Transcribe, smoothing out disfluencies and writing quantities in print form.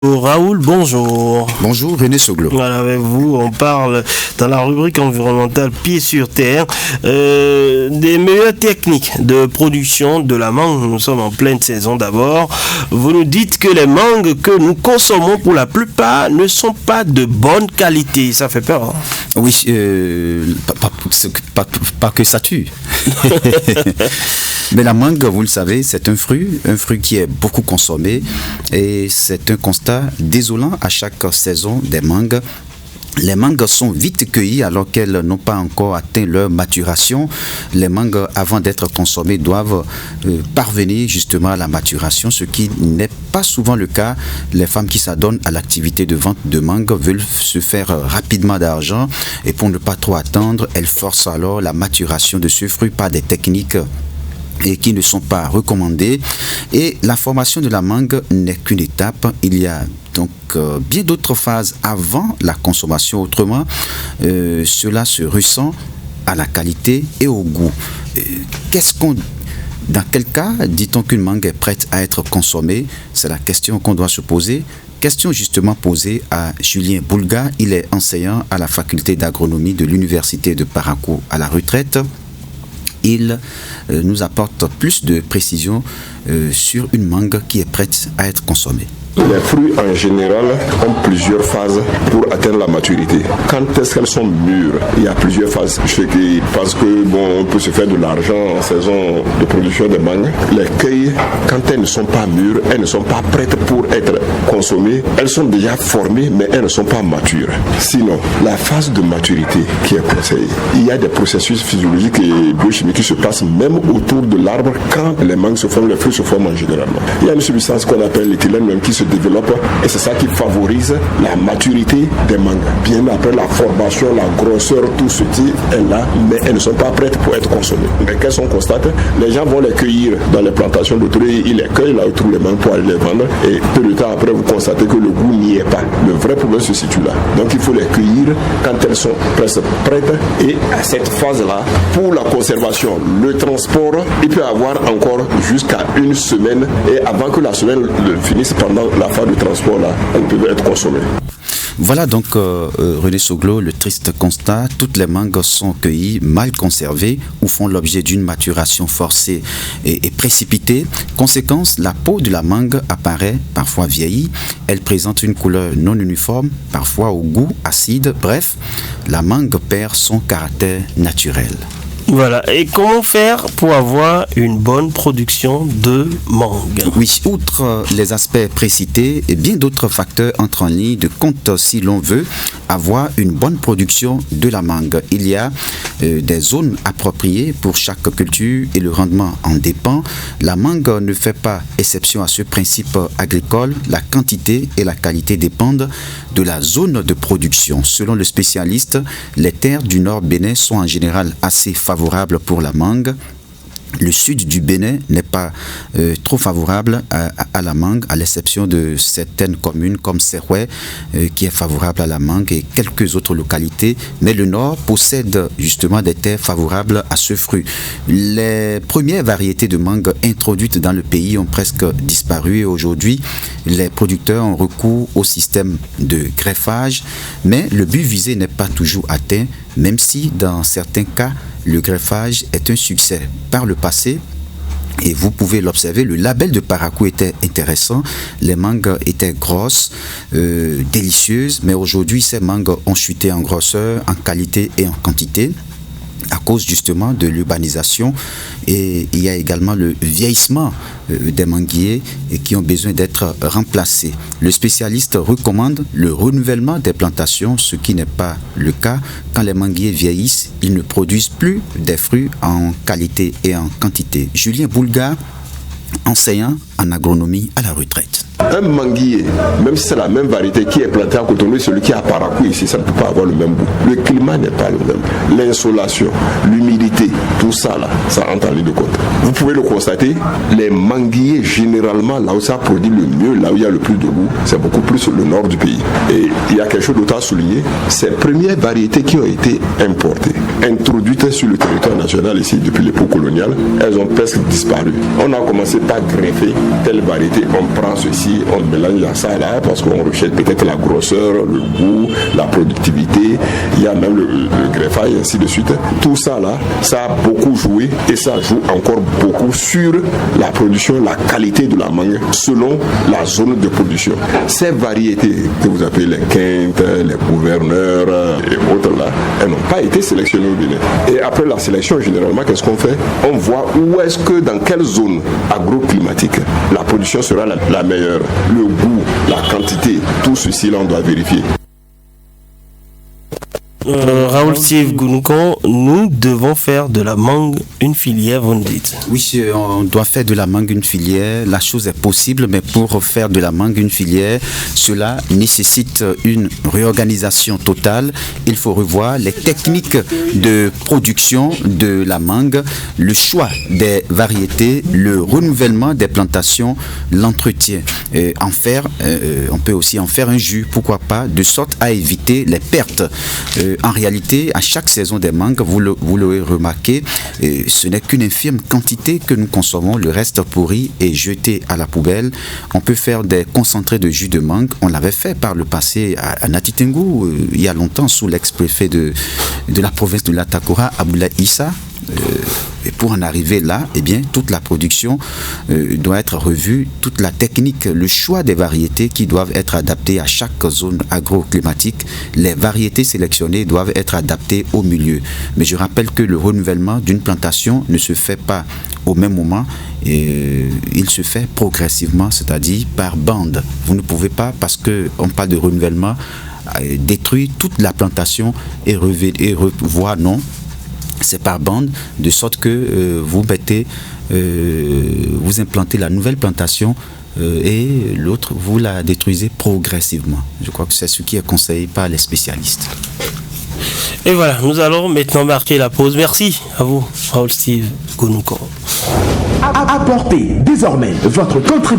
Raoul, bonjour. Bonjour René Soglo. Voilà, avec vous, on parle dans la rubrique environnementale Pieds sur terre des meilleures techniques de production de la mangue. Nous sommes en pleine saison d'abord. Vous nous dites que les mangues que nous consommons pour la plupart ne sont pas de bonne qualité. Ça fait peur, hein? Oui, pas que ça tue. Mais la mangue, vous le savez, c'est un fruit qui est beaucoup consommé et c'est un constat désolant à chaque saison des mangues. Les mangues sont vite cueillies alors qu'elles n'ont pas encore atteint leur maturation. Les mangues, avant d'être consommées, doivent parvenir justement à la maturation, ce qui n'est pas souvent le cas. Les femmes qui s'adonnent à l'activité de vente de mangues veulent se faire rapidement d'argent et pour ne pas trop attendre, elles forcent alors la maturation de ce fruit par des techniques et qui ne sont pas recommandées. Et la formation de la mangue n'est qu'une étape. Il y a donc bien d'autres phases avant la consommation. Autrement, cela se ressent à la qualité et au goût. Dans quel cas dit-on qu'une mangue est prête à être consommée? C'est la question qu'on doit se poser. Question justement posée à Julien Boulga. Il est enseignant à la faculté d'agronomie de l'université de Parakou à la retraite. Il nous apporte plus de précisions sur une mangue qui est prête à être consommée. Les fruits en général ont plusieurs phases pour atteindre la maturité. Quand est-ce qu'elles sont mûres? Il y a plusieurs phases. Parce que on peut se faire de l'argent en saison de production de mangue. Les cueilles, quand elles ne sont pas mûres, elles ne sont pas prêtes pour être consommées. Elles sont déjà formées, mais elles ne sont pas matures. Sinon, la phase de maturité qui est conseillée, il y a des processus physiologiques et biochimiques qui se passent même autour de l'arbre quand les mangues se forment, les fruits se forment généralement. Il y a une substance qu'on appelle l'éthylène même qui se développe et c'est ça qui favorise la maturité des mangues. Bien après la formation, la grosseur, tout ce qui est là, mais elles ne sont pas prêtes pour être consommées. Mais qu'elles sont constatées, les gens vont les cueillir dans les plantations d'autres, ils les cueillent là où ils trouvent les mangues pour aller les vendre et peu de temps après vous constatez que le goût n'y est pas. Le vrai problème se situe là. Donc il faut les cueillir quand elles sont presque prêtes et à cette phase-là, pour la conservation, le transport, il peut avoir encore jusqu'à une semaine et avant que la semaine finisse pendant la phase de transport là, elles peuvent être consommées. Voilà donc René Soglo, le triste constat, toutes les mangues sont cueillies, mal conservées ou font l'objet d'une maturation forcée et précipitée. Conséquence, la peau de la mangue apparaît parfois vieillie, elle présente une couleur non uniforme, parfois au goût acide, bref, la mangue perd son caractère naturel. Voilà. Et comment faire pour avoir une bonne production de mangue? Oui, outre les aspects précités, et bien d'autres facteurs entrent en ligne de compte si l'on veut avoir une bonne production de la mangue. Il y a des zones appropriées pour chaque culture et le rendement en dépend. La mangue ne fait pas exception à ce principe agricole. La quantité et la qualité dépendent de la zone de production. Selon le spécialiste, les terres du nord Bénin sont en général assez favorables pour la mangue. Le sud du Bénin n'est pas trop favorable à la mangue, à l'exception de certaines communes comme Serrouet, qui est favorable à la mangue et quelques autres localités. Mais le nord possède justement des terres favorables à ce fruit. Les premières variétés de mangue introduites dans le pays ont presque disparu et aujourd'hui, les producteurs ont recours au système de greffage. Mais le but visé n'est pas toujours atteint, même si dans certains cas, le greffage est un succès. Par le passé, et vous pouvez l'observer, le label de Parakou était intéressant. Les mangues étaient grosses, délicieuses, mais aujourd'hui, ces mangues ont chuté en grosseur, en qualité et en quantité à cause justement de l'urbanisation et il y a également le vieillissement des manguiers qui ont besoin d'être remplacés. Le spécialiste recommande le renouvellement des plantations, ce qui n'est pas le cas. Quand les manguiers vieillissent, ils ne produisent plus des fruits en qualité et en quantité. Julien Boulga, enseignant en agronomie à la retraite. Un manguier, même si c'est la même variété qui est plantée à Cotonou et celui qui est à Parakou ici, ça ne peut pas avoir le même goût. Le climat n'est pas le même. L'insolation, l'humidité, tout ça là, ça entre en ligne de compte. Vous pouvez le constater, les manguiers généralement, là où ça produit le mieux, là où il y a le plus de goût, c'est beaucoup plus le nord du pays. Et il y a quelque chose d'autre à souligner, ces premières variétés qui ont été importées, introduites sur le territoire national ici depuis l'époque coloniale, elles ont presque disparu. On a commencé par greffer telle variété, on prend ceci, on mélange à ça là, parce qu'on recherche peut-être la grosseur, le goût, la productivité, il y a même le greffage, ainsi de suite. Tout ça là, ça a beaucoup joué et ça joue encore beaucoup sur la production, la qualité de la mangue selon la zone de production. Ces variétés que vous appelez les quintes, les gouverneurs et autres là, elles n'ont pas été sélectionnées au Bénin. Et après la sélection, généralement, qu'est-ce qu'on fait? On voit où est-ce que, dans quelle zone agroclimatique, la production sera la meilleure. Le goût, la quantité, tout ceci là, on doit vérifier. Raoul-Steve Gounoukan, nous devons faire de la mangue une filière, vous nous dites. Oui, on doit faire de la mangue une filière. La chose est possible, mais pour faire de la mangue une filière, cela nécessite une réorganisation totale. Il faut revoir les techniques de production de la mangue, le choix des variétés, le renouvellement des plantations, l'entretien. On peut aussi en faire un jus, pourquoi pas, de sorte à éviter les pertes. En réalité, à chaque saison des mangues, vous l'aurez remarqué, ce n'est qu'une infime quantité que nous consommons. Le reste pourri est jeté à la poubelle. On peut faire des concentrés de jus de mangue. On l'avait fait par le passé à Natitengu, il y a longtemps, sous l'ex-préfet de la province de l'Atakura, Aboulaye Issa. Et pour en arriver là, eh bien, toute la production doit être revue, toute la technique, le choix des variétés qui doivent être adaptées à chaque zone agroclimatique. Les variétés sélectionnées doivent être adaptées au milieu. Mais je rappelle que le renouvellement d'une plantation ne se fait pas au même moment, il se fait progressivement, c'est-à-dire par bande. Vous ne pouvez pas, parce qu'on parle de renouvellement, détruire toute la plantation et revoir, non. C'est par bande, de sorte que vous implantez la nouvelle plantation et l'autre, vous la détruisez progressivement. Je crois que c'est ce qui est conseillé par les spécialistes. Et voilà, nous allons maintenant marquer la pause. Merci à vous, Raoul-Steve Gounoukan. Apportez désormais votre contribution